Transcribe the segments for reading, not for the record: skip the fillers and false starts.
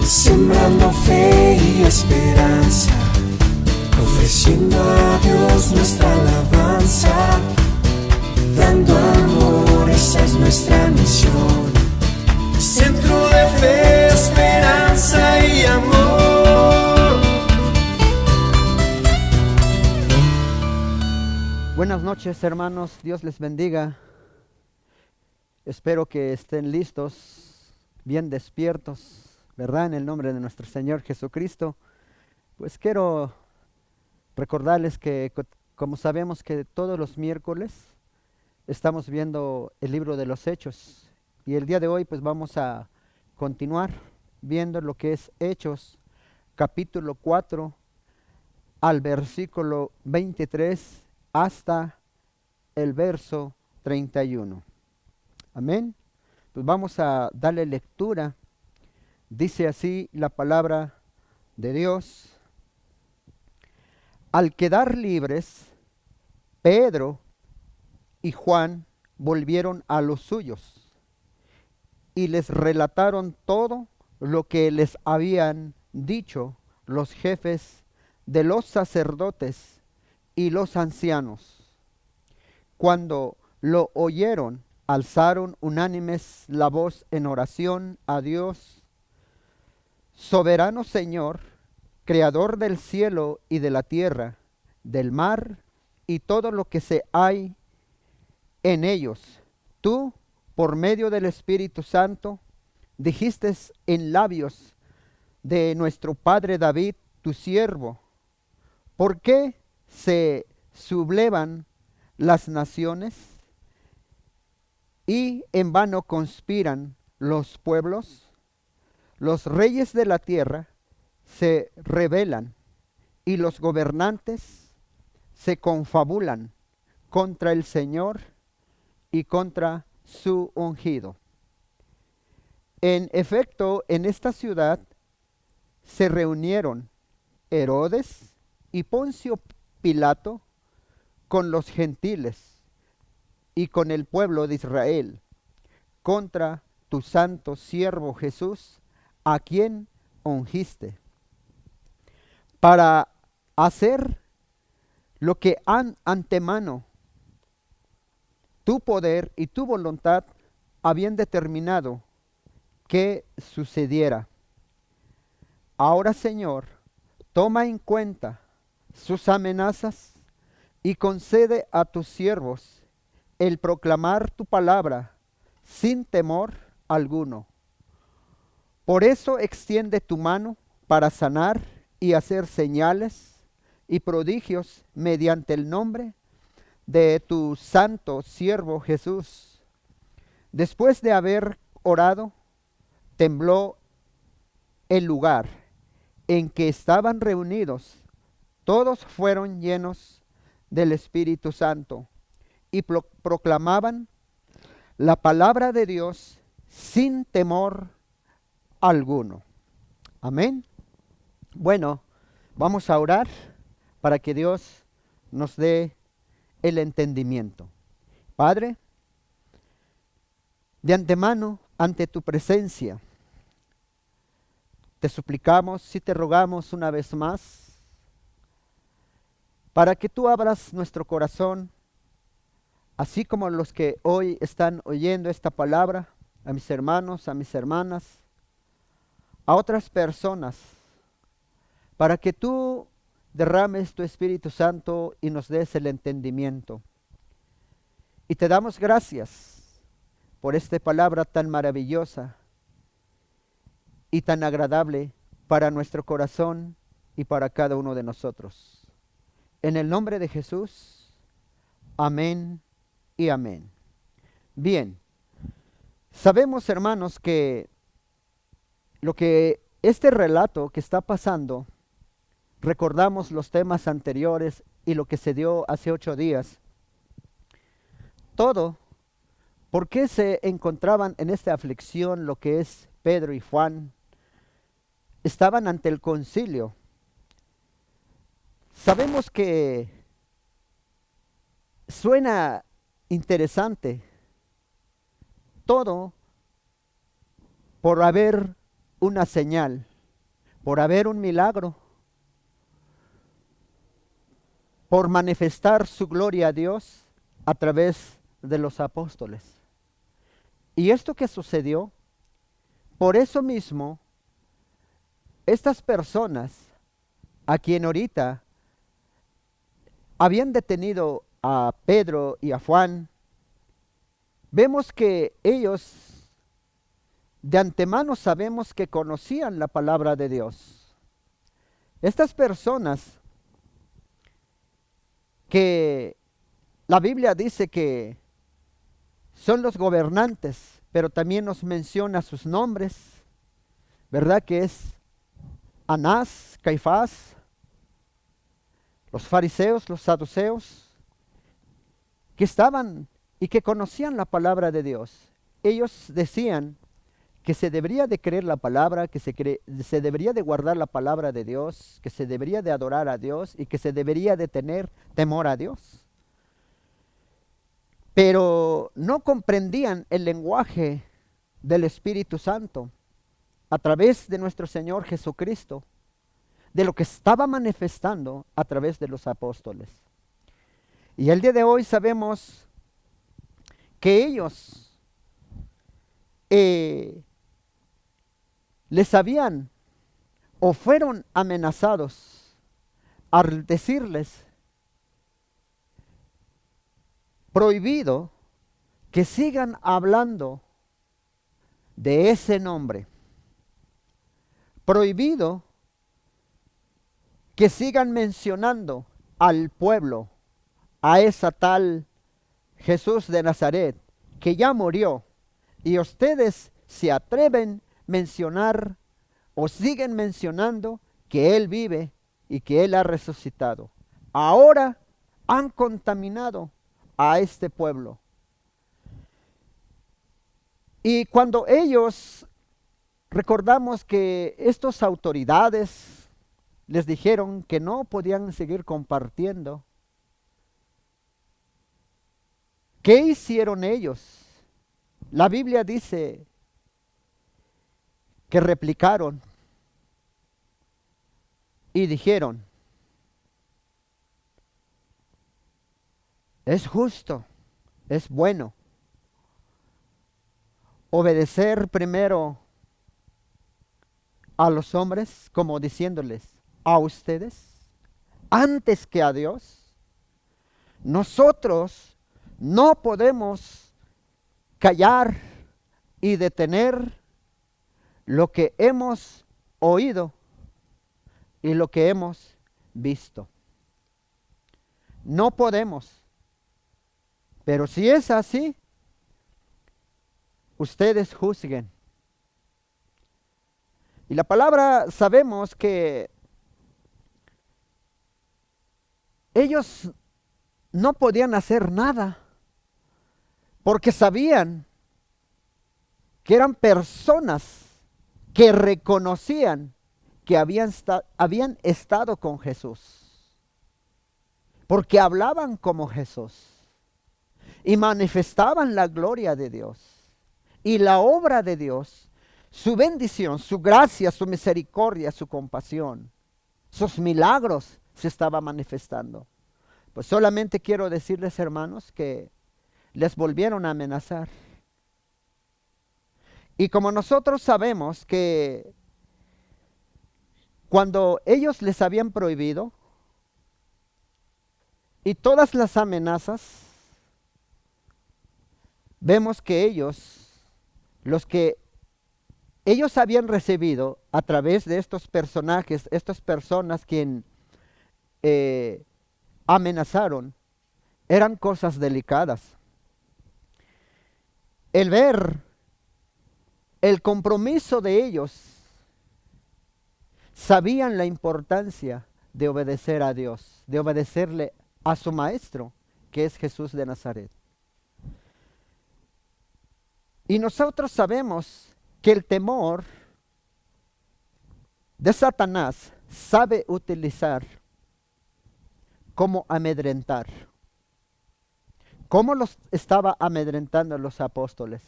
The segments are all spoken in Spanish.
sembrando fe y esperanza, ofreciendo a Dios nuestra alabanza, dando amor, esa es nuestra misión. Centro de fe, esperanza y amor. Buenas noches, hermanos, Dios les bendiga. Espero que estén listos, bien despiertos, ¿verdad? En el nombre de nuestro Señor Jesucristo. Pues quiero recordarles que, como sabemos que todos los miércoles estamos viendo el libro de los Hechos. Y el día de hoy pues vamos a continuar viendo lo que es Hechos, capítulo 4, al versículo 23 hasta el verso 31. Amén. Pues vamos a darle lectura. Dice así la palabra de Dios. Al quedar libres, Pedro y Juan volvieron a los suyos y les relataron todo lo que les habían dicho los jefes de los sacerdotes y los ancianos. Cuando lo oyeron, alzaron unánimes la voz en oración a Dios. Soberano Señor, Creador del cielo y de la tierra, del mar y todo lo que se hay en ellos, tú, por medio del Espíritu Santo, dijiste en labios de nuestro padre David, tu siervo: ¿por qué se sublevan las naciones y en vano conspiran los pueblos? Los reyes de la tierra se rebelan y los gobernantes se confabulan contra el Señor y contra su ungido. En efecto, en esta ciudad se reunieron Herodes y Poncio Pilato con los gentiles y con el pueblo de Israel contra tu santo siervo Jesús, a quien ungiste, para hacer lo que antemano tu poder y tu voluntad habían determinado que sucediera. Ahora, Señor, toma en cuenta sus amenazas y concede a tus siervos el proclamar tu palabra sin temor alguno. Por eso extiende tu mano para sanar y hacer señales y prodigios mediante el nombre de tu santo siervo Jesús. Después de haber orado, tembló el lugar en que estaban reunidos. Todos fueron llenos del Espíritu Santo y proclamaban la palabra de Dios sin temor alguno. Amén. Bueno, vamos a orar para que Dios nos dé el entendimiento. Padre, de antemano, ante tu presencia, te suplicamos y te rogamos una vez más para que tú abras nuestro corazón, así como los que hoy están oyendo esta palabra, a mis hermanos, a mis hermanas, a otras personas, para que tú derrames tu Espíritu Santo y nos des el entendimiento. Y te damos gracias por esta palabra tan maravillosa y tan agradable para nuestro corazón y para cada uno de nosotros. En el nombre de Jesús, amén y amén. Bien, sabemos, hermanos, que lo que este relato que está pasando, recordamos los temas anteriores y lo que se dio hace 8 días. Todo, ¿por qué se encontraban en esta aflicción lo que es Pedro y Juan? Estaban ante el concilio. Sabemos que suena interesante todo por haber una señal por haber un milagro, por manifestar su gloria a Dios a través de los apóstoles. Y esto que sucedió, por eso mismo, estas personas a quien ahorita habían detenido a Pedro y a Juan, vemos que ellos de antemano sabemos que conocían la palabra de Dios. Estas personas que la Biblia dice que son los gobernantes, pero también nos menciona sus nombres, ¿verdad? Que es Anás, Caifás, los fariseos, los saduceos, que estaban y que conocían la palabra de Dios. Ellos decían que se debería de creer la palabra, que se debería de guardar la palabra de Dios, que se debería de adorar a Dios y que se debería de tener temor a Dios. Pero no comprendían el lenguaje del Espíritu Santo a través de nuestro Señor Jesucristo, de lo que estaba manifestando a través de los apóstoles. Y el día de hoy sabemos que ellos les habían o fueron amenazados al decirles prohibido que sigan hablando de ese nombre. Prohibido que sigan mencionando al pueblo, a esa tal Jesús de Nazaret, que ya murió, y ustedes se atreven a mencionar o siguen mencionando que Él vive y que Él ha resucitado. Ahora han contaminado a este pueblo. Y cuando ellos, recordamos que estas autoridades les dijeron que no podían seguir compartiendo, ¿qué hicieron ellos? La Biblia dice que replicaron y dijeron, es justo, es bueno obedecer primero a los hombres, como diciéndoles, a ustedes, antes que a Dios. Nosotros no podemos callar y detener lo que hemos oído y lo que hemos visto. No podemos. Pero si es así, ustedes juzguen. Y la palabra, sabemos que ellos no podían hacer nada, porque sabían que eran personas que reconocían que habían estado con Jesús, porque hablaban como Jesús y manifestaban la gloria de Dios y la obra de Dios, su bendición, su gracia, su misericordia, su compasión, sus milagros se estaban manifestando. Pues solamente quiero decirles, hermanos, que les volvieron a amenazar. Y como nosotros sabemos que cuando ellos les habían prohibido y todas las amenazas, vemos que ellos, los que ellos habían recibido a través de estos personajes, estas personas quien amenazaron, eran cosas delicadas. El ver el compromiso de ellos, sabían la importancia de obedecer a Dios, de obedecerle a su maestro, que es Jesús de Nazaret. Y nosotros sabemos que el temor de Satanás sabe utilizar cómo amedrentar. ¿Cómo los estaba amedrentando los apóstoles?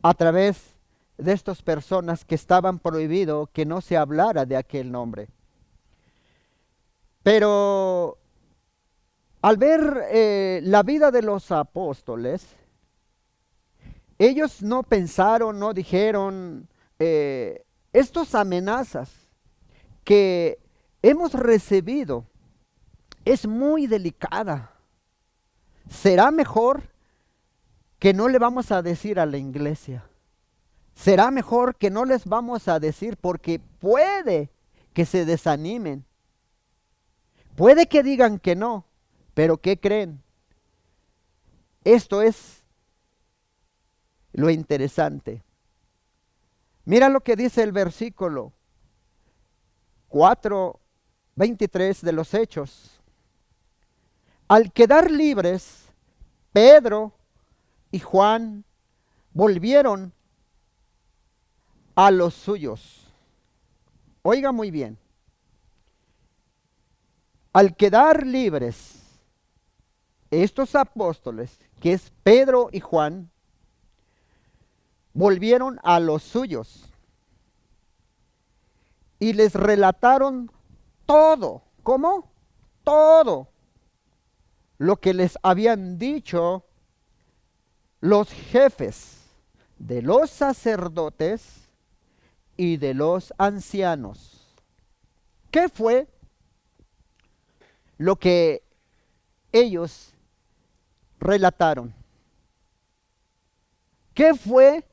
A través de estas personas que estaban prohibido que no se hablara de aquel nombre. Pero al ver la vida de los apóstoles, ellos no pensaron, no dijeron, estas amenazas que hemos recibido es muy delicada. Será mejor que no le vamos a decir a la iglesia. Será mejor que no les vamos a decir porque puede que se desanimen. Puede que digan que no, pero ¿qué creen? Esto es lo interesante. Mira lo que dice el versículo 4:23 de los Hechos. Al quedar libres, Pedro y Juan volvieron a los suyos. Oiga muy bien. Al quedar libres, estos apóstoles, que es Pedro y Juan, volvieron a los suyos y les relataron todo. ¿Cómo? Todo lo que les habían dicho los jefes de los sacerdotes y de los ancianos. ¿Qué fue lo que ellos relataron? ¿Qué fue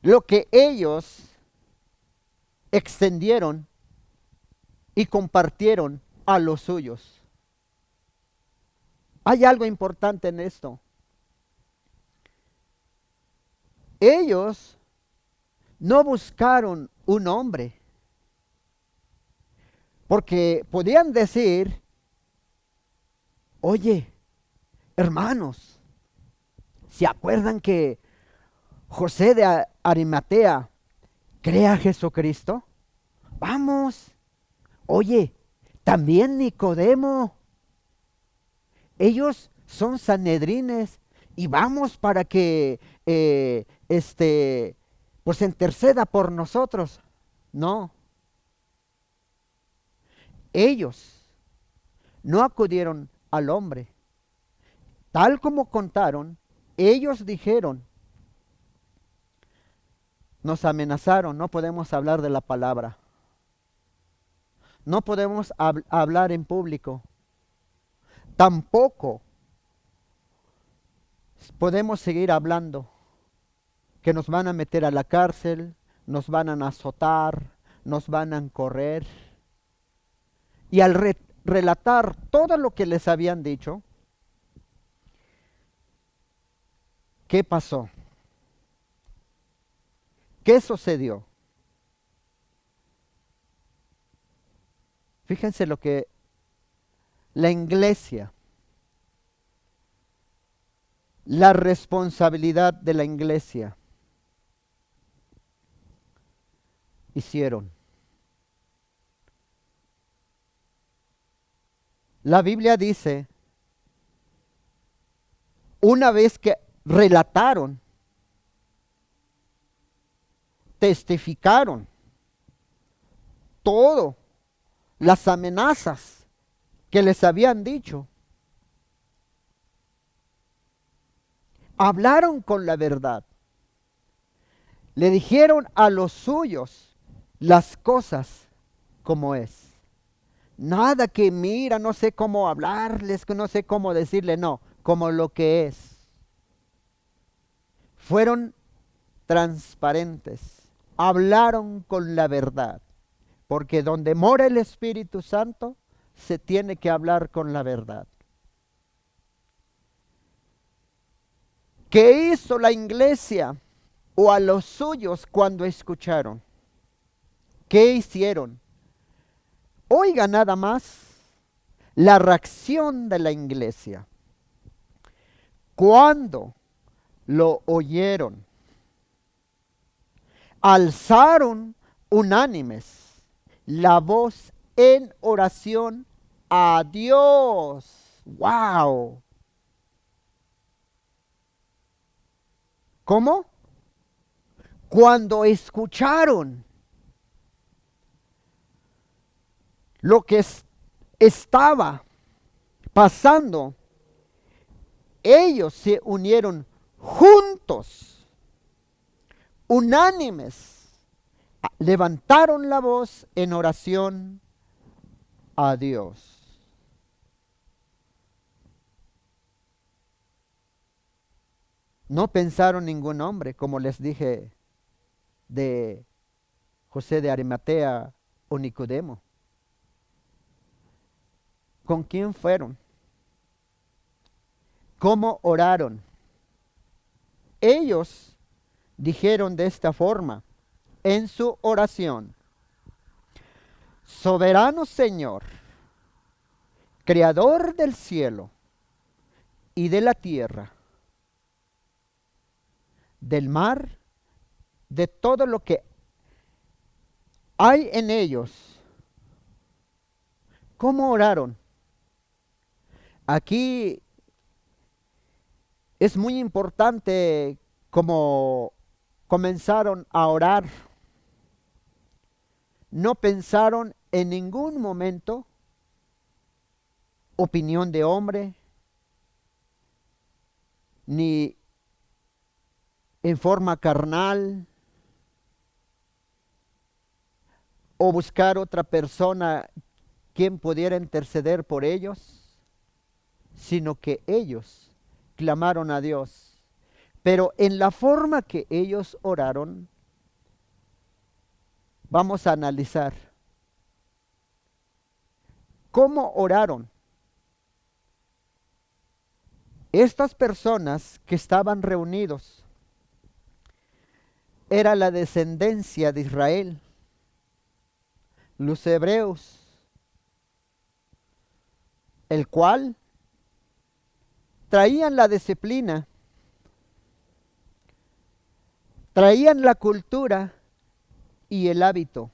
lo que ellos extendieron y compartieron a los suyos? Hay algo importante en esto. Ellos no buscaron un hombre, porque podían decir, oye, hermanos, ¿se acuerdan que José de Arimatea cree a Jesucristo? Vamos. Oye, también Nicodemo. Ellos son sanedrines y vamos para que pues interceda por nosotros. No. Ellos no acudieron al hombre. Tal como contaron, ellos dijeron, nos amenazaron, no podemos hablar de la palabra. No podemos hablar en público. Tampoco podemos seguir hablando, que nos van a meter a la cárcel, nos van a azotar, nos van a correr. Y al relatar todo lo que les habían dicho, ¿qué pasó? ¿Qué sucedió? Fíjense lo que la iglesia, la responsabilidad de la iglesia hicieron. La Biblia dice, una vez que relataron, testificaron todo, las amenazas que les habían dicho, hablaron con la verdad, le dijeron a los suyos las cosas como es. Nada que mira, no sé cómo hablarles, que no sé cómo decirle, no, como lo que es. Fueron transparentes, hablaron con la verdad, porque donde mora el Espíritu Santo, se tiene que hablar con la verdad. ¿Qué hizo la iglesia o a los suyos cuando escucharon? ¿Qué hicieron? Oiga nada más la reacción de la iglesia. Cuando lo oyeron, alzaron unánimes la voz en oración a Dios.¡Wow! ¿Cómo? Cuando escucharon lo que estaba pasando, ellos se unieron juntos, unánimes, levantaron la voz en oración a Dios. No pensaron ningún hombre, como les dije, de José de Arimatea o Nicodemo. ¿Con quién fueron? ¿Cómo oraron? Ellos dijeron de esta forma en su oración: Soberano Señor, Creador del cielo y de la tierra, del mar, de todo lo que hay en ellos. ¿Cómo oraron? Aquí es muy importante cómo comenzaron a orar. No pensaron en ningún momento opinión de hombre, ni en forma carnal, o buscar otra persona quien pudiera interceder por ellos, sino que ellos clamaron a Dios. Pero en la forma que ellos oraron, vamos a analizar cómo oraron. Estas personas que estaban reunidos era la descendencia de Israel, los hebreos, el cual traían la disciplina, traían la cultura y el hábito.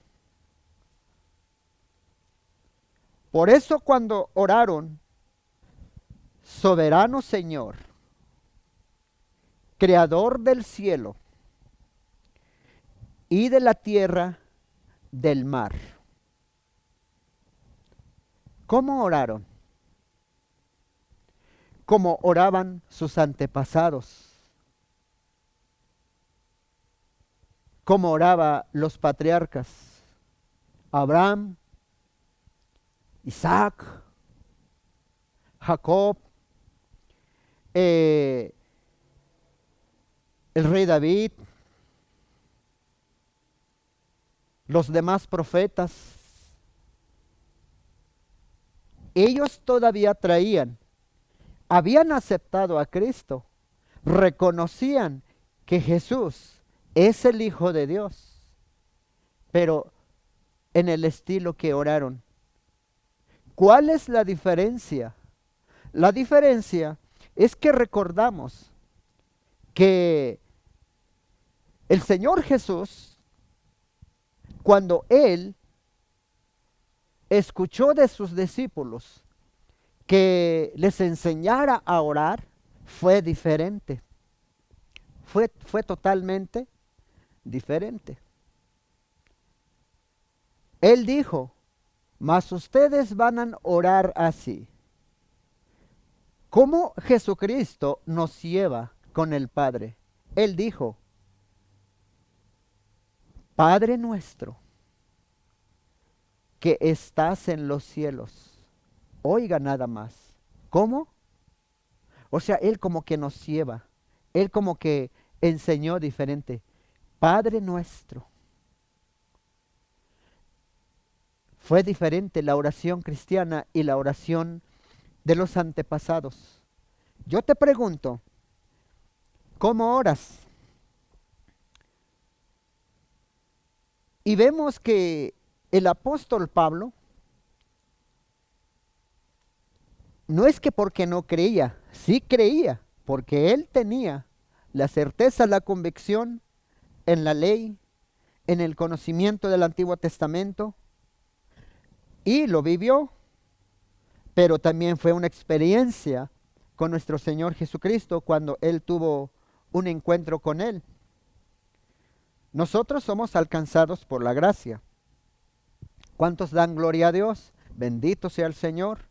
Por eso cuando oraron, Soberano Señor, Creador del cielo y de la tierra, del mar. ¿Cómo oraron? Como oraban sus antepasados, como oraban los patriarcas, Abraham, Isaac, Jacob, el rey David, los demás profetas. Ellos todavía traían, habían aceptado a Cristo, reconocían que Jesús es el Hijo de Dios, pero en el estilo que oraron. ¿Cuál es la diferencia? La diferencia es que recordamos que el Señor Jesús, cuando Él escuchó de sus discípulos que les enseñara a orar, fue diferente. Fue totalmente diferente. Él dijo: mas ustedes van a orar así. ¿Cómo Jesucristo nos lleva con el Padre? Él dijo: Padre nuestro, que estás en los cielos. Oiga nada más. ¿Cómo? O sea, Él como que nos lleva. Él como que enseñó diferente. Padre nuestro. Fue diferente la oración cristiana y la oración de los antepasados. Yo te pregunto, ¿cómo oras? Y vemos que el apóstol Pablo, no es que porque no creía, sí creía, porque él tenía la certeza, la convicción en la ley, en el conocimiento del Antiguo Testamento, y lo vivió, pero también fue una experiencia con nuestro Señor Jesucristo cuando él tuvo un encuentro con él. Nosotros somos alcanzados por la gracia. ¿Cuántos dan gloria a Dios? Bendito sea el Señor.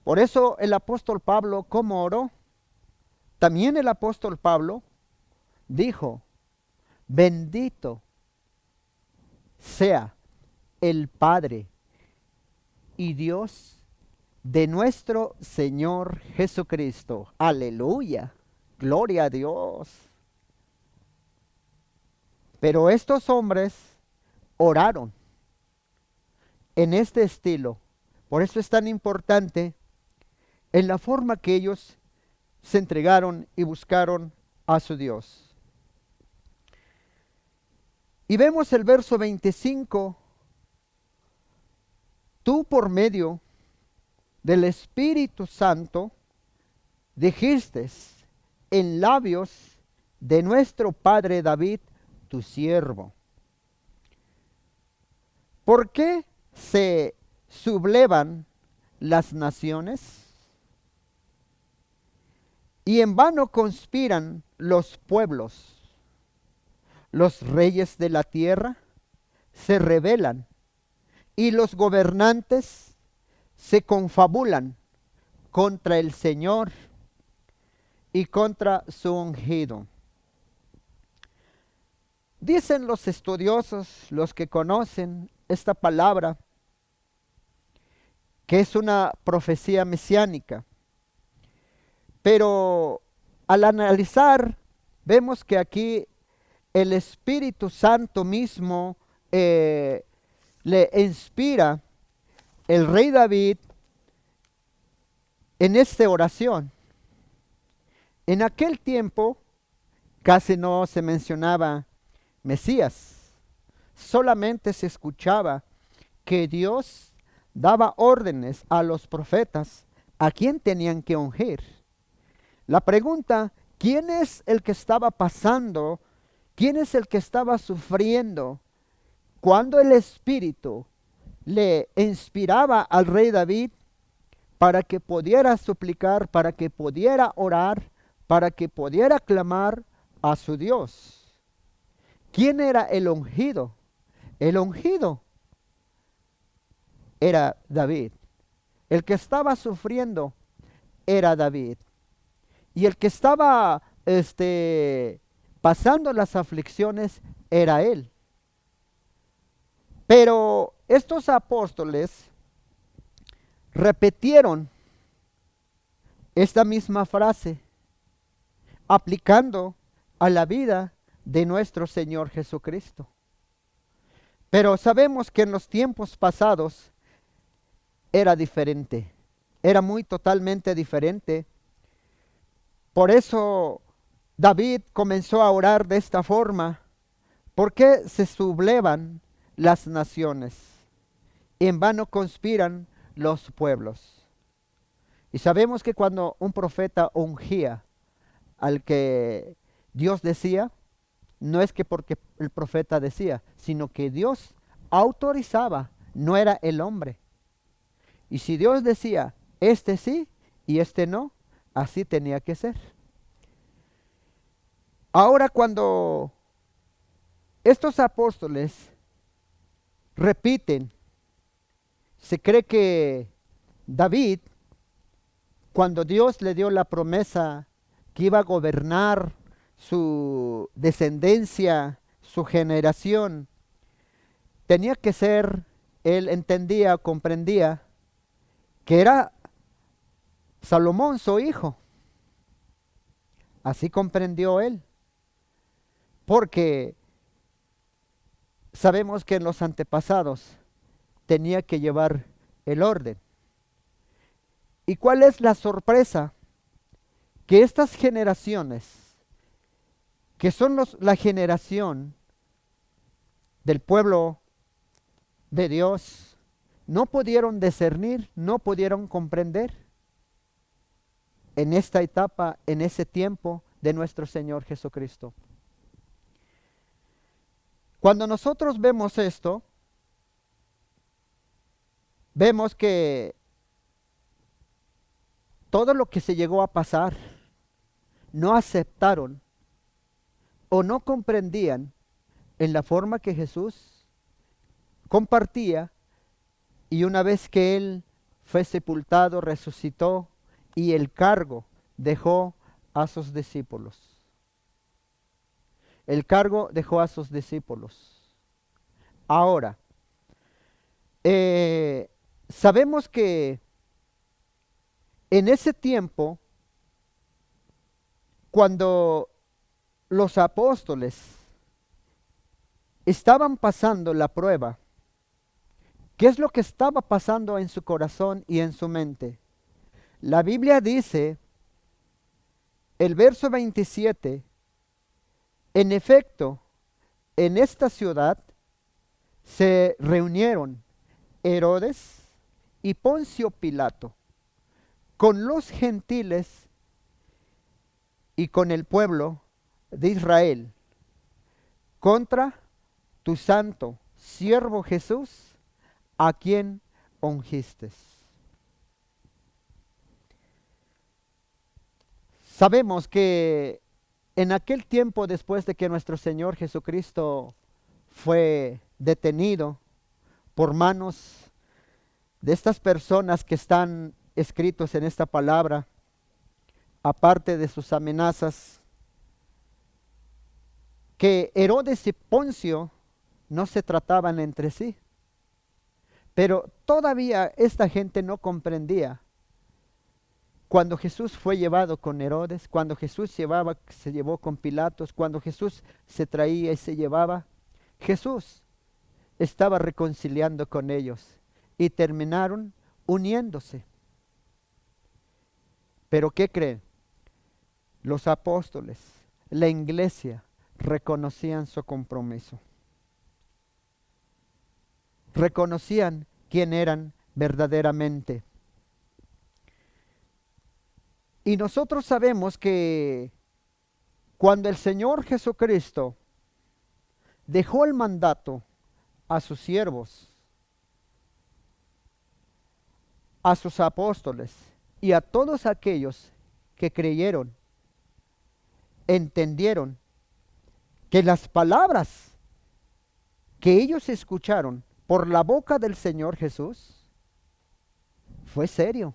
Por eso el apóstol Pablo, ¿cómo oró? También el apóstol Pablo dijo, bendito sea el Padre y Dios de nuestro Señor Jesucristo. Aleluya, gloria a Dios. Pero estos hombres oraron en este estilo. Por eso es tan importante en la forma que ellos se entregaron y buscaron a su Dios. Y vemos el verso 25. Tú por medio del Espíritu Santo dijiste en labios de nuestro padre David, tu siervo. ¿Por qué se sublevan las naciones? Y en vano conspiran los pueblos. Los reyes de la tierra se rebelan y los gobernantes se confabulan contra el Señor y contra su ungido. Dicen los estudiosos, los que conocen esta palabra, que es una profecía mesiánica. Pero al analizar, vemos que aquí el Espíritu Santo mismo le inspira el rey David en esta oración. En aquel tiempo casi no se mencionaba Mesías, solamente se escuchaba que Dios daba órdenes a los profetas a quién tenían que ungir. La pregunta, ¿quién es el que estaba pasando? ¿Quién es el que estaba sufriendo cuando el Espíritu le inspiraba al rey David para que pudiera suplicar, para que pudiera orar, para que pudiera clamar a su Dios? ¿Quién era el ungido? El ungido era David. El que estaba sufriendo era David. Y el que estaba pasando las aflicciones era él. Pero estos apóstoles repitieron esta misma frase, aplicando a la vida de nuestro Señor Jesucristo. Pero sabemos que en los tiempos pasados era diferente, era muy totalmente diferente. Por eso David comenzó a orar de esta forma. ¿Por qué se sublevan las naciones? Y en vano conspiran los pueblos. Y sabemos que cuando un profeta ungía al que Dios decía, no es que porque el profeta decía, sino que Dios autorizaba, no era el hombre. Y si Dios decía, este sí y este no, así tenía que ser. Ahora cuando estos apóstoles repiten, se cree que David, cuando Dios le dio la promesa que iba a gobernar su descendencia, su generación, tenía que ser, él entendía, comprendía, que era Salomón su hijo. Así comprendió él. Porque sabemos que en los antepasados tenía que llevar el orden. ¿Y cuál es la sorpresa? Que estas generaciones, que son la generación del pueblo de Dios, no pudieron discernir, no pudieron comprender en esta etapa, en ese tiempo de nuestro Señor Jesucristo. Cuando nosotros vemos esto, vemos que todo lo que se llegó a pasar, no aceptaron o no comprendían en la forma que Jesús compartía, y una vez que Él fue sepultado, resucitó y el cargo dejó a sus discípulos. El cargo dejó a sus discípulos. Ahora, sabemos que en ese tiempo, cuando los apóstoles estaban pasando la prueba, ¿qué es lo que estaba pasando en su corazón y en su mente? La Biblia dice, el verso 27, en efecto, en esta ciudad se reunieron Herodes y Poncio Pilato con los gentiles y con el pueblo de Israel contra tu santo siervo Jesús, a quien ungiste. Sabemos que en aquel tiempo, después de que nuestro Señor Jesucristo fue detenido por manos de estas personas que están escritos en esta palabra, aparte de sus amenazas, que Herodes y Poncio no se trataban entre sí. Pero todavía esta gente no comprendía. Cuando Jesús fue llevado con Herodes, cuando Jesús se llevó con Pilatos, cuando Jesús se traía y se llevaba, Jesús estaba reconciliando con ellos y terminaron uniéndose. Pero ¿qué creen? Los apóstoles, la iglesia, reconocían su compromiso. Reconocían quién eran verdaderamente. Y nosotros sabemos que cuando el Señor Jesucristo dejó el mandato a sus siervos, a sus apóstoles y a todos aquellos que creyeron, entendieron que las palabras que ellos escucharon por la boca del Señor Jesús fue serio.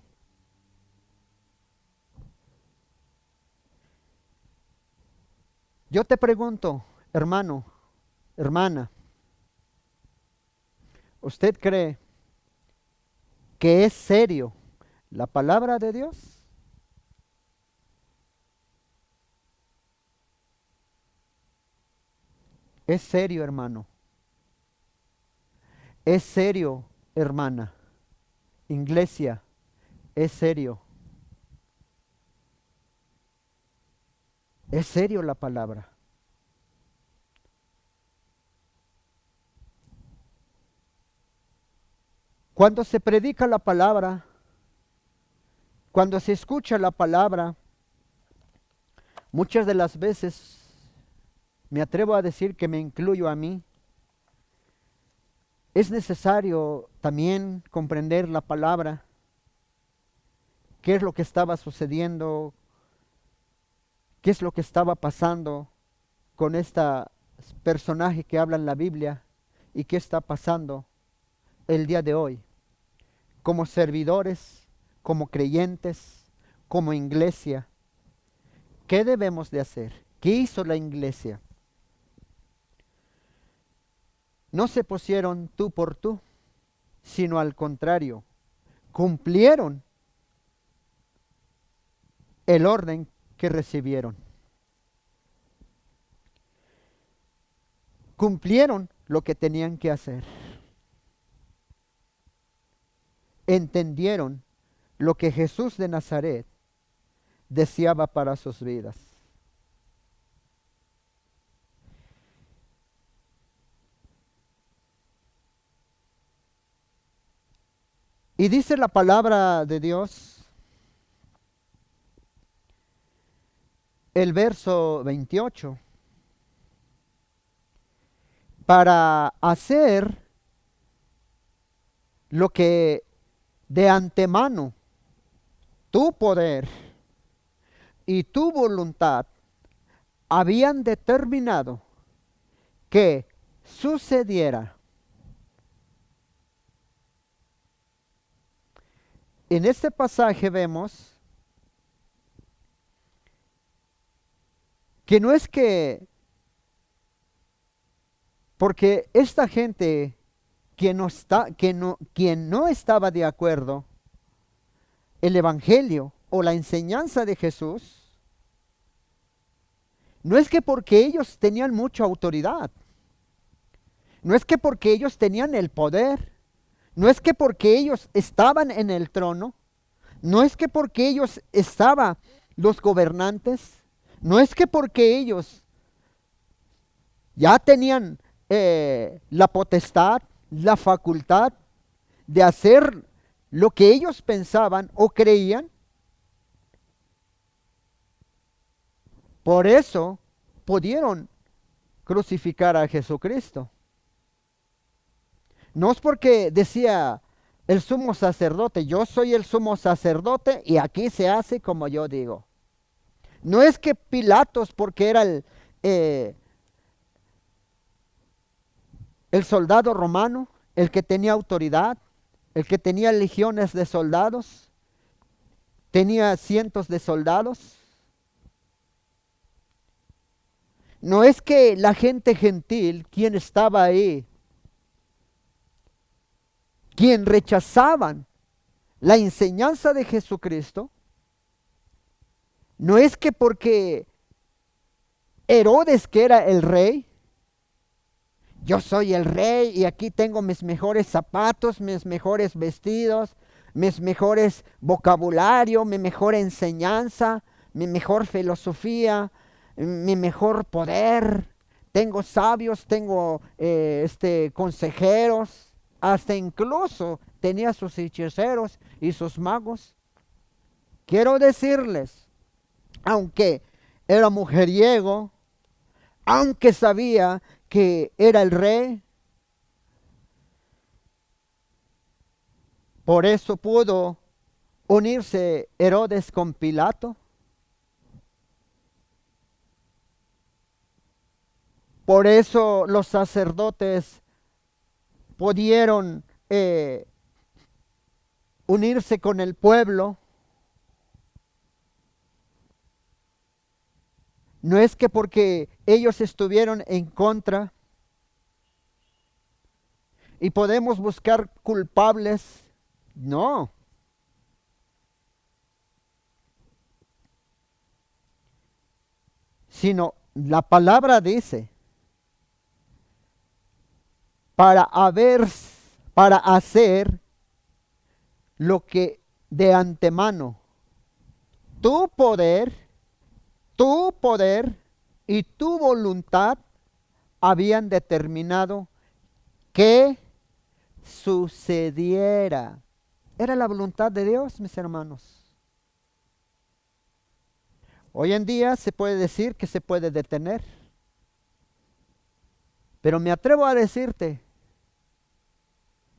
Yo te pregunto, hermano, hermana, ¿usted cree que es serio la palabra de Dios? Es serio, hermano. Es serio, hermana. Iglesia, es serio. Es serio la palabra. Cuando se predica la palabra, cuando se escucha la palabra, muchas de las veces, me atrevo a decir que me incluyo a mí, es necesario también comprender la palabra, qué es lo que estaba sucediendo, qué es lo que estaba pasando con este personaje que habla en la Biblia y qué está pasando el día de hoy, como servidores, como creyentes, como iglesia. ¿Qué debemos de hacer? ¿Qué hizo la iglesia? No se pusieron tú por tú, sino al contrario, cumplieron el orden que recibieron. Cumplieron lo que tenían que hacer. Entendieron lo que Jesús de Nazaret deseaba para sus vidas. Y dice la palabra de Dios, el verso 28, para hacer lo que de antemano tu poder y tu voluntad habían determinado que sucediera. En este pasaje vemos que no es que, porque esta gente quien no estaba de acuerdo, el evangelio o la enseñanza de Jesús, no es que porque ellos tenían mucha autoridad, no es que porque ellos tenían el poder, no es que porque ellos estaban en el trono, no es que porque ellos estaban los gobernantes, no es que porque ellos ya tenían la potestad, la facultad de hacer lo que ellos pensaban o creían. Por eso pudieron crucificar a Jesucristo. No es porque decía el sumo sacerdote, yo soy el sumo sacerdote y aquí se hace como yo digo. No es que Pilatos, porque era el soldado romano, el que tenía autoridad, el que tenía legiones de soldados, tenía cientos de soldados. No es que la gente gentil, quien estaba ahí, quien rechazaban la enseñanza de Jesucristo, no es que porque Herodes, que era el rey, yo soy el rey y aquí tengo mis mejores zapatos, mis mejores vestidos, mis mejores vocabulario, mi mejor enseñanza, mi mejor filosofía, mi mejor poder. Tengo sabios, tengo consejeros, hasta incluso tenía sus hechiceros y sus magos. Quiero decirles, aunque era mujeriego, aunque sabía que era el rey, por eso pudo unirse Herodes con Pilato. Por eso los sacerdotes pudieron unirse con el pueblo. No es que porque ellos estuvieron en contra y podemos buscar culpables, no. Sino la palabra dice, para hacer lo que de antemano tu poder y tu voluntad habían determinado que sucediera. Era la voluntad de Dios, mis hermanos. Hoy en día se puede decir que se puede detener, pero me atrevo a decirte,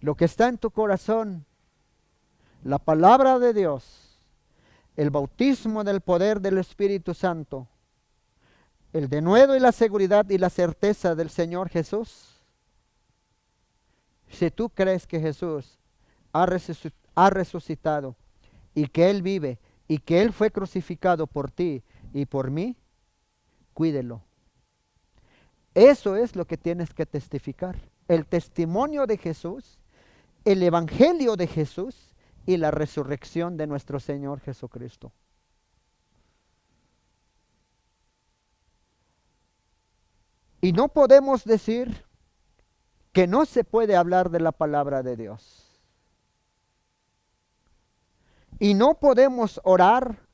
lo que está en tu corazón, la palabra de Dios, el bautismo del poder del Espíritu Santo, el denuedo y la seguridad y la certeza del Señor Jesús. Si tú crees que Jesús ha resucitado y que Él vive y que Él fue crucificado por ti y por mí, cuídelo. Eso es lo que tienes que testificar. El testimonio de Jesús, el evangelio de Jesús y la resurrección de nuestro Señor Jesucristo. Y no podemos decir que no se puede hablar de la palabra de Dios. Y no podemos orar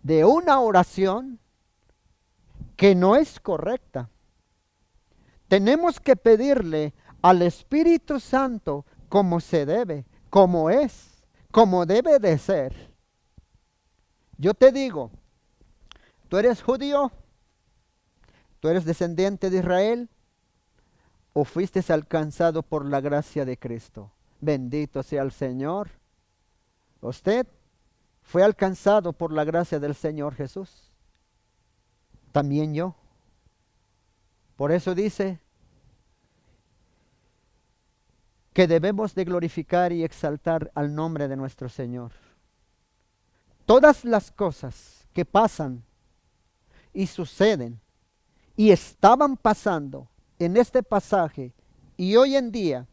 de una oración que no es correcta. Tenemos que pedirle al Espíritu Santo como se debe, como es, como debe de ser. Yo te digo, tú eres judío, tú eres descendiente de Israel, o fuiste alcanzado por la gracia de Cristo. Bendito sea el Señor. Usted fue alcanzado por la gracia del Señor Jesús. También yo. Por eso dice, que debemos de glorificar y exaltar al nombre de nuestro Señor. Todas las cosas que pasan y suceden y estaban pasando en este pasaje y hoy en día,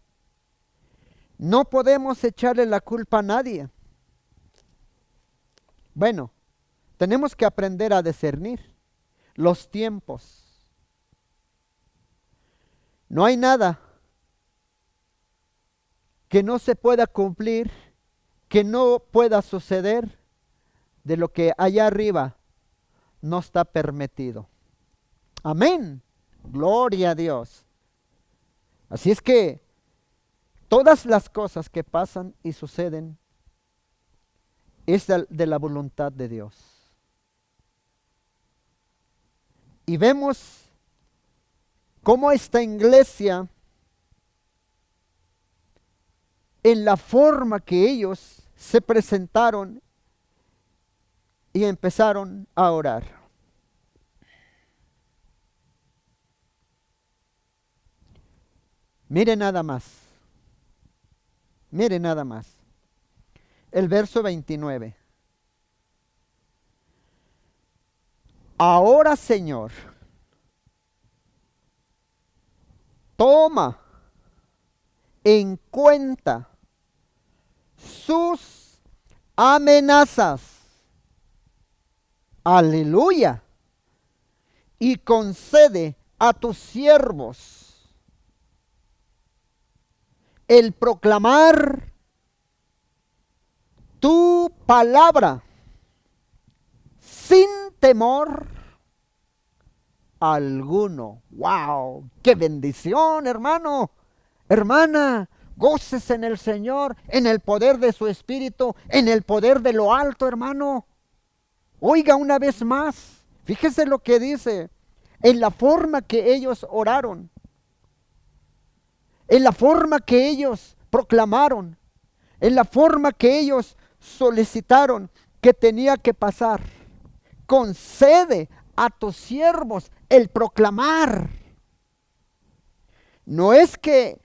no podemos echarle la culpa a nadie. Bueno, tenemos que aprender a discernir los tiempos. No hay nada que no se pueda cumplir, que no pueda suceder de lo que allá arriba no está permitido. Amén. Gloria a Dios. Así es que todas las cosas que pasan y suceden es de la voluntad de Dios. Y vemos cómo esta iglesia, en la forma que ellos se presentaron y empezaron a orar. Mire nada más. Mire nada más. El verso 29. Ahora, Señor, toma en cuenta sus amenazas. Aleluya. Y concede a tus siervos el proclamar tu palabra sin temor alguno. ¡Wow! ¡Qué bendición, hermano! Hermana, gócese en el Señor, en el poder de su Espíritu, en el poder de lo alto, hermano. Oiga una vez más, fíjese lo que dice, en la forma que ellos oraron, en la forma que ellos proclamaron, en la forma que ellos solicitaron que tenía que pasar. Concede a tus siervos el proclamar. No es que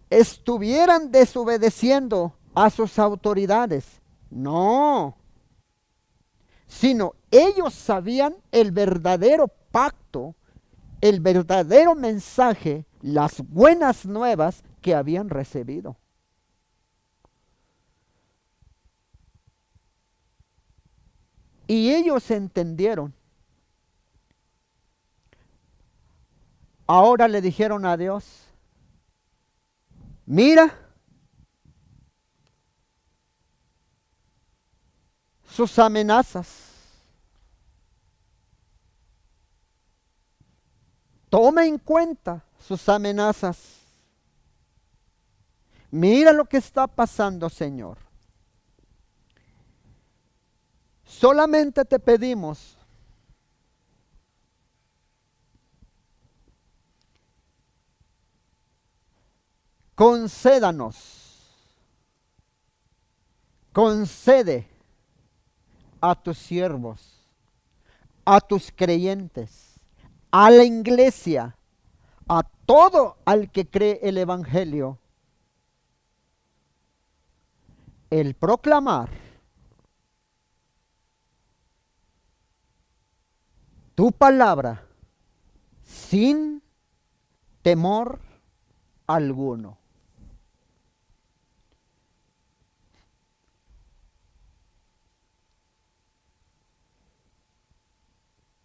estuvieran desobedeciendo a sus autoridades, no, sino ellos sabían el verdadero pacto, el verdadero mensaje, las buenas nuevas que habían recibido. Y ellos entendieron. Ahora le dijeron a Dios, mira sus amenazas. Toma en cuenta sus amenazas. Mira lo que está pasando, Señor. Solamente te pedimos concede a tus siervos, a tus creyentes, a la iglesia, a todo al que cree el Evangelio, el proclamar tu palabra sin temor alguno.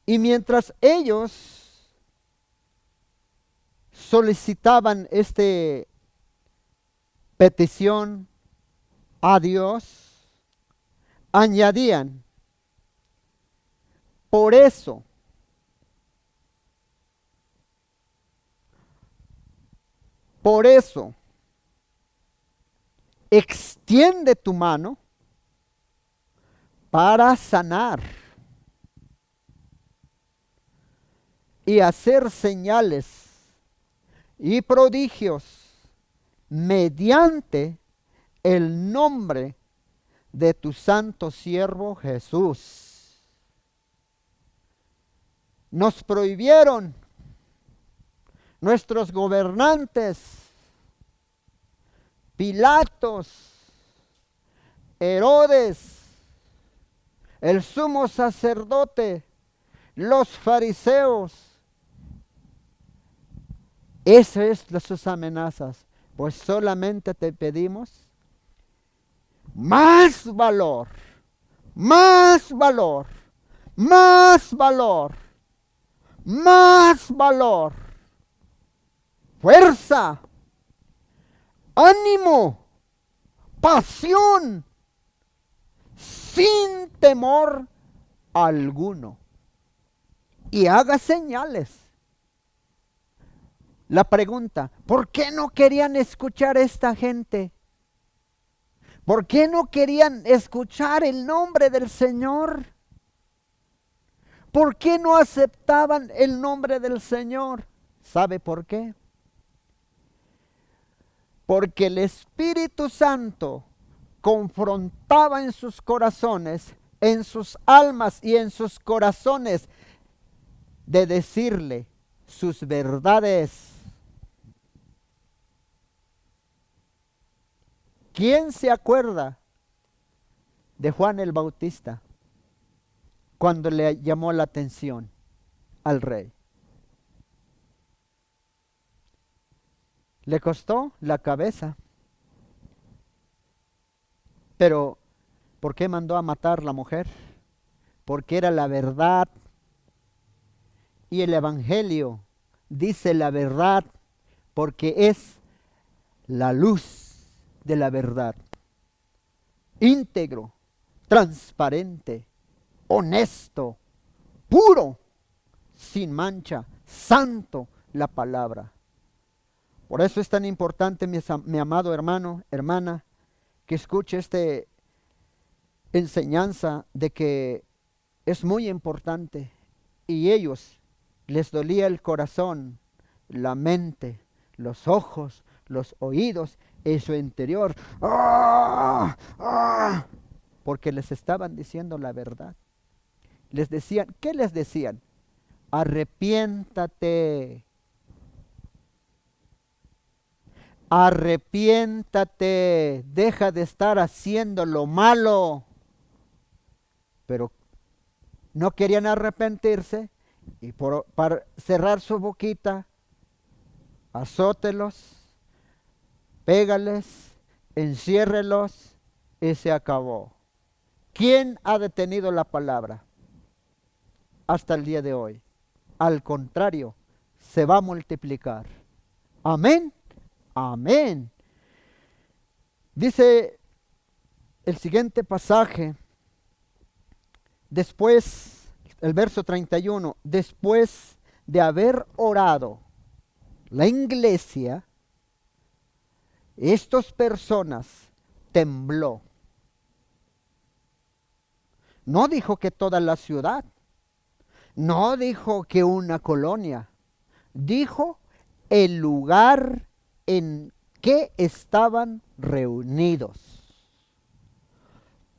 Y mientras ellos solicitaban esta petición a Dios, añadían, por eso, extiende tu mano para sanar y hacer señales y prodigios mediante el nombre de tu santo siervo Jesús. Nos prohibieron nuestros gobernantes Pilatos, Herodes, el sumo sacerdote, los fariseos. Esas son sus amenazas. Pues solamente te pedimos más valor, más valor, más valor, más valor, fuerza, ánimo, pasión, sin temor alguno. Y haga señales. La pregunta, ¿por qué no querían escuchar a esta gente? ¿Por qué no querían escuchar el nombre del Señor? ¿Por qué no aceptaban el nombre del Señor? ¿Sabe por qué? Porque el Espíritu Santo confrontaba en sus corazones, en sus almas y en sus corazones, de decirle sus verdades. ¿Quién se acuerda de Juan el Bautista cuando le llamó la atención al rey? Le costó la cabeza. Pero, ¿por qué mandó a matar a la mujer? Porque era la verdad. Y el Evangelio dice la verdad porque es la luz de la verdad. Íntegro, transparente, honesto, puro, sin mancha, santo la palabra. Por eso es tan importante, mi amado hermano, hermana, que escuche esta enseñanza de que es muy importante. Y ellos les dolía el corazón, la mente, los ojos, los oídos y su interior. ¡Ah! ¡Ah! Porque les estaban diciendo la verdad. Les decían, ¿qué les decían? Arrepiéntate. Arrepiéntate, deja de estar haciendo lo malo. Pero no querían arrepentirse y para cerrar su boquita, azótelos, pégales, enciérrelos y se acabó. ¿Quién ha detenido la palabra hasta el día de hoy? Al contrario, se va a multiplicar. Amén. Amén. Dice el siguiente pasaje, después, el verso 31, después de haber orado la iglesia, estas personas tembló. No dijo que toda la ciudad, no dijo que una colonia, dijo el lugar en que estaban reunidos.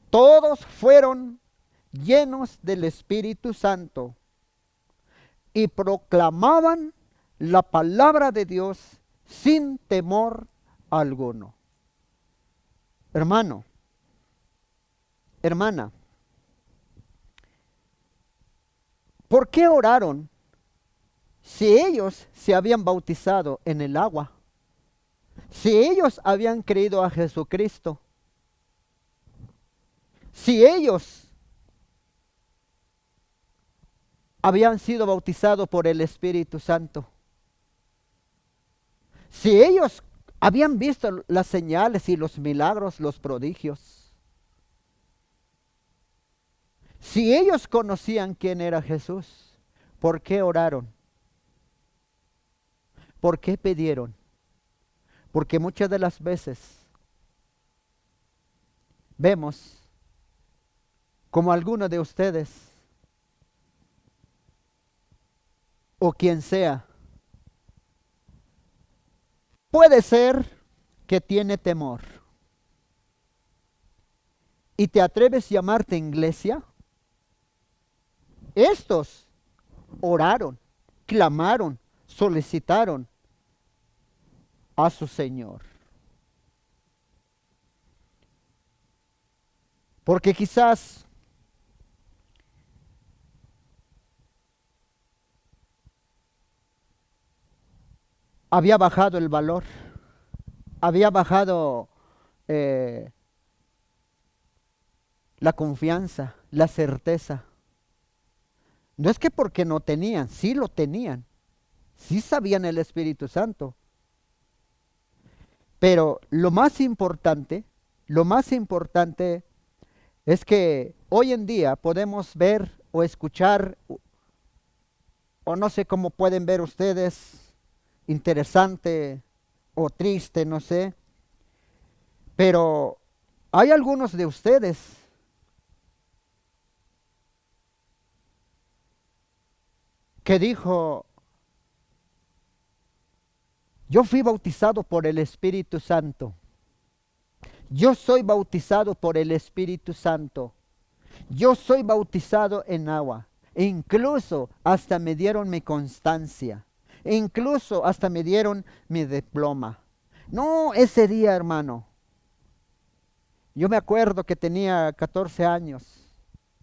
Todos fueron llenos del Espíritu Santo y proclamaban la palabra de Dios sin temor alguno. Hermano, hermana, ¿por qué oraron si ellos se habían bautizado en el agua? Si ellos habían creído a Jesucristo, si ellos habían sido bautizados por el Espíritu Santo, si ellos habían visto las señales y los milagros, los prodigios, si ellos conocían quién era Jesús, ¿por qué oraron? ¿Por qué pidieron? Porque muchas de las veces vemos como alguno de ustedes o quien sea, puede ser que tiene temor. ¿Y te atreves a llamarte iglesia? Estos oraron, clamaron, solicitaron a su Señor. Porque quizás había bajado el valor, había bajado la confianza, la certeza. No es que porque no tenían, sí lo tenían, sí sabían el Espíritu Santo. Pero lo más importante es que hoy en día podemos ver o escuchar, o no sé cómo pueden ver ustedes, interesante o triste, no sé. Pero hay algunos de ustedes que dijo, yo fui bautizado por el Espíritu Santo. Yo soy bautizado por el Espíritu Santo. Yo soy bautizado en agua. E incluso hasta me dieron mi constancia. E incluso hasta me dieron mi diploma. No, ese día, hermano. Yo me acuerdo que tenía 14 años.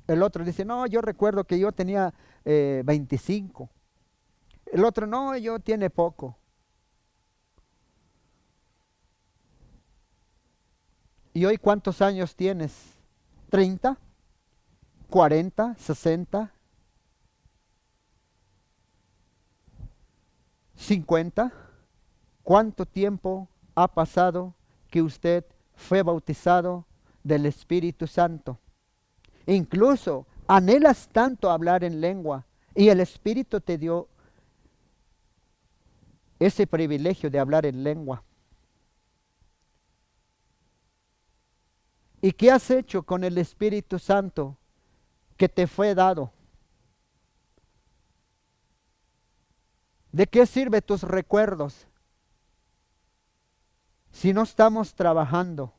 El otro dice, no, yo recuerdo que yo tenía 25. El otro, no, yo tiene poco. ¿Y hoy cuántos años tienes? ¿30? ¿40? ¿60? ¿50? ¿Cuánto tiempo ha pasado que usted fue bautizado del Espíritu Santo? Incluso anhelas tanto hablar en lengua y el Espíritu te dio ese privilegio de hablar en lengua. ¿Y qué has hecho con el Espíritu Santo que te fue dado? ¿De qué sirven tus recuerdos si no estamos trabajando?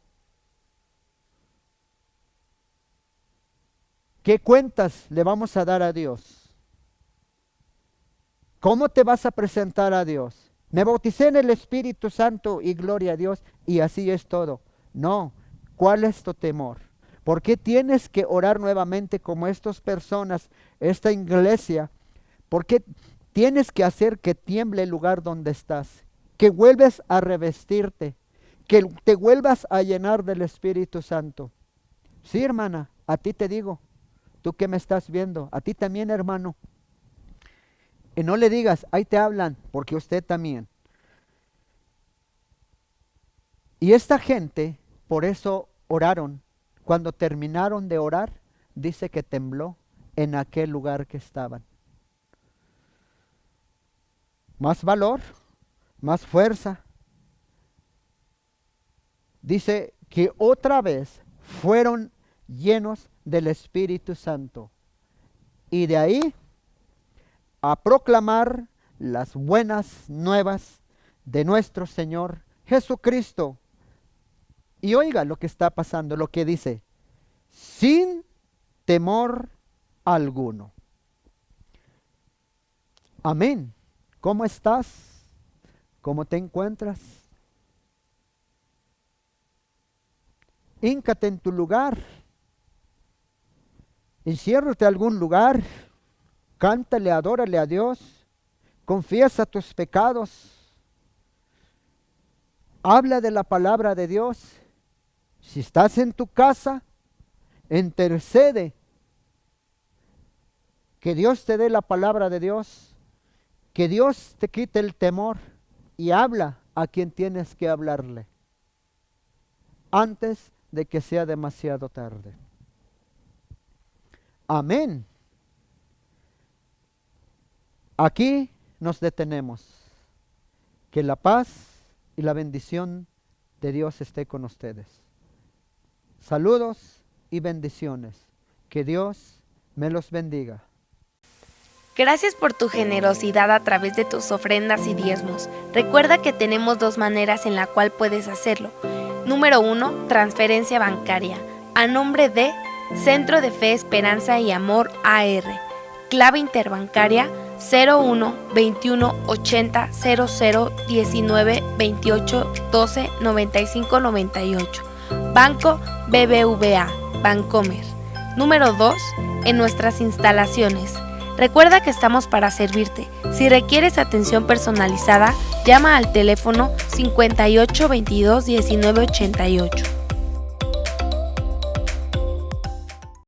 ¿Qué cuentas le vamos a dar a Dios? ¿Cómo te vas a presentar a Dios? Me bauticé en el Espíritu Santo y gloria a Dios y así es todo. No. ¿Cuál es tu temor? ¿Por qué tienes que orar nuevamente como estas personas, esta iglesia? ¿Por qué tienes que hacer que tiemble el lugar donde estás? Que vuelves a revestirte, que te vuelvas a llenar del Espíritu Santo. Sí, hermana, a ti te digo, tú que me estás viendo, a ti también, hermano. Y no le digas, ahí te hablan, porque usted también. Y esta gente, por eso oraron. Cuando terminaron de orar, dice que tembló en aquel lugar que estaban. Más valor, más fuerza. Dice que otra vez fueron llenos del Espíritu Santo. Y de ahí a proclamar las buenas nuevas de nuestro Señor Jesucristo. Y oiga lo que está pasando, lo que dice, sin temor alguno. Amén. ¿Cómo estás? ¿Cómo te encuentras? Híncate en tu lugar. Enciérrate a algún lugar. Cántale, adórale a Dios. Confiesa tus pecados. Habla de la palabra de Dios. Si estás en tu casa, intercede. Que Dios te dé la palabra de Dios. Que Dios te quite el temor y habla a quien tienes que hablarle antes de que sea demasiado tarde. Amén. Aquí nos detenemos. Que la paz y la bendición de Dios esté con ustedes. Saludos y bendiciones. Que Dios me los bendiga. Gracias por tu generosidad a través de tus ofrendas y diezmos. Recuerda que tenemos dos maneras en la cual puedes hacerlo. Número 1, transferencia bancaria. A nombre de Centro de Fe, Esperanza y Amor AR. Clave interbancaria 01 21 80 00 19 28 12 95 98. Banco BBVA. Bancomer. Número 2. En nuestras instalaciones. Recuerda que estamos para servirte. Si requieres atención personalizada, llama al teléfono 58 22 19 88.